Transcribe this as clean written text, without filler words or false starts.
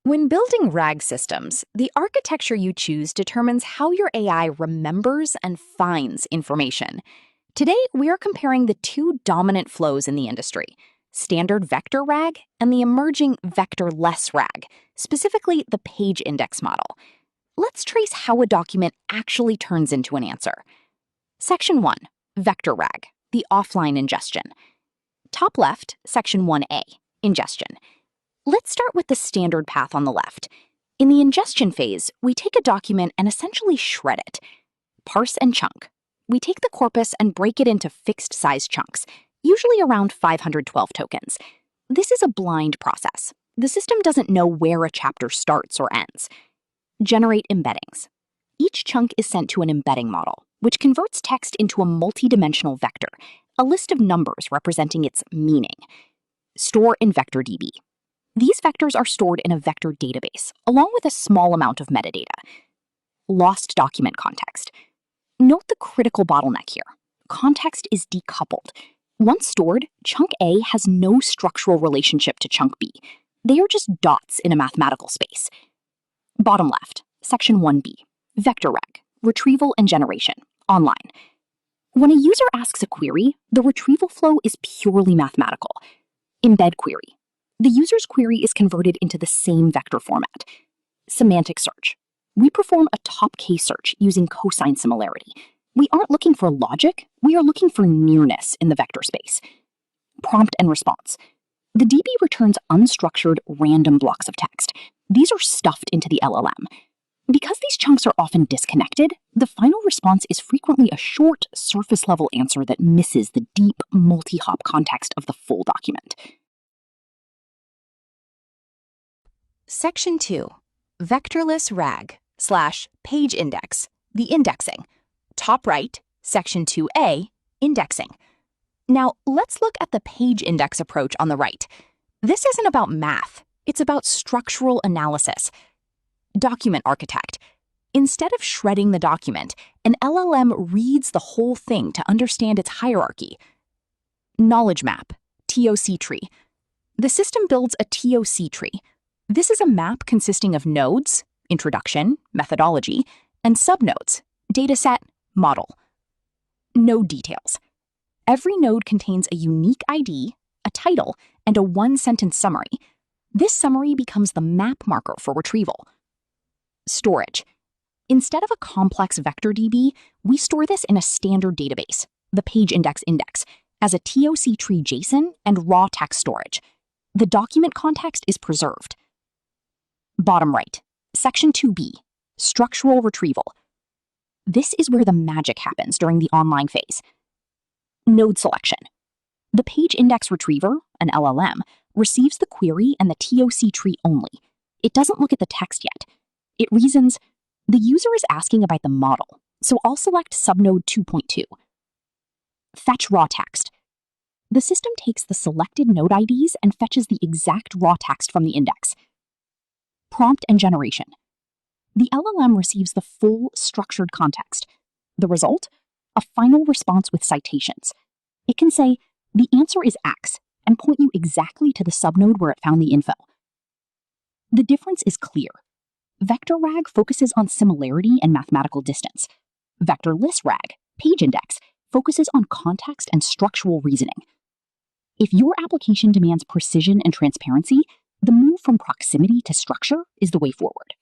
When building RAG systems, the architecture you choose determines how your AI remembers and finds information. Today, we are comparing the two dominant flows in the industry, standard vector RAG and the emerging vectorless RAG, specifically the page index model. Let's trace how a document actually turns into an answer. Section 1, Vector RAG, the offline ingestion. Top left, Section 1A, ingestion. Let's start with the standard path on the left. In the ingestion phase, we take a document and essentially shred it. Parse and chunk. We take the corpus and break it into fixed-size chunks, usually around 512 tokens. This is a blind process. The system doesn't know where a chapter starts or ends. Generate embeddings. Each chunk is sent to an embedding model, which converts text into a multidimensional vector, a list of numbers representing its meaning. Store in VectorDB. These vectors are stored in a vector database, along with a small amount of metadata. Lost document context. Note the critical bottleneck here. Context is decoupled. Once stored, chunk A has no structural relationship to chunk B. They are just dots in a mathematical space. Bottom left, Section 1B, Vector RAG, retrieval and generation, online. When a user asks a query, the retrieval flow is purely mathematical. Embed query. The user's query is converted into the same vector format. Semantic search. We perform a top K search using cosine similarity. We aren't looking for logic, we are looking for nearness in the vector space. Prompt and response. The DB returns unstructured, random blocks of text. These are stuffed into the LLM. Because these chunks are often disconnected, the final response is frequently a short, surface-level answer that misses the deep, multi-hop context of the full document. Section 2, Vectorless RAG / PageIndex, the indexing. Top right, Section 2A, indexing. Now, let's look at the page index approach on the right. This isn't about math, it's about structural analysis. Document architect. Instead of shredding the document, an LLM reads the whole thing to understand its hierarchy. Knowledge map, TOC tree. The system builds a TOC tree. This is a map consisting of nodes, introduction, methodology, and subnodes, dataset, model. Node details. Every node contains a unique ID, a title, and a one-sentence summary. This summary becomes the map marker for retrieval. Storage. Instead of a complex vector DB, we store this in a standard database, the PageIndex index, as a TOC tree JSON and raw text storage. The document context is preserved. Bottom right, Section 2B, structural retrieval. This is where the magic happens during the online phase. Node selection. The PageIndex retriever, an LLM, receives the query and the TOC tree only. It doesn't look at the text yet. It reasons, the user is asking about the model, so I'll select subnode 2.2. Fetch raw text. The system takes the selected node IDs and fetches the exact raw text from the index. Prompt and generation. The LLM receives the full structured context. The result? A final response with citations. It can say, the answer is X, and point you exactly to the subnode where it found the info. The difference is clear. Vector RAG focuses on similarity and mathematical distance. Vectorless RAG, PageIndex, focuses on context and structural reasoning. If your application demands precision and transparency, the move from proximity to structure is the way forward.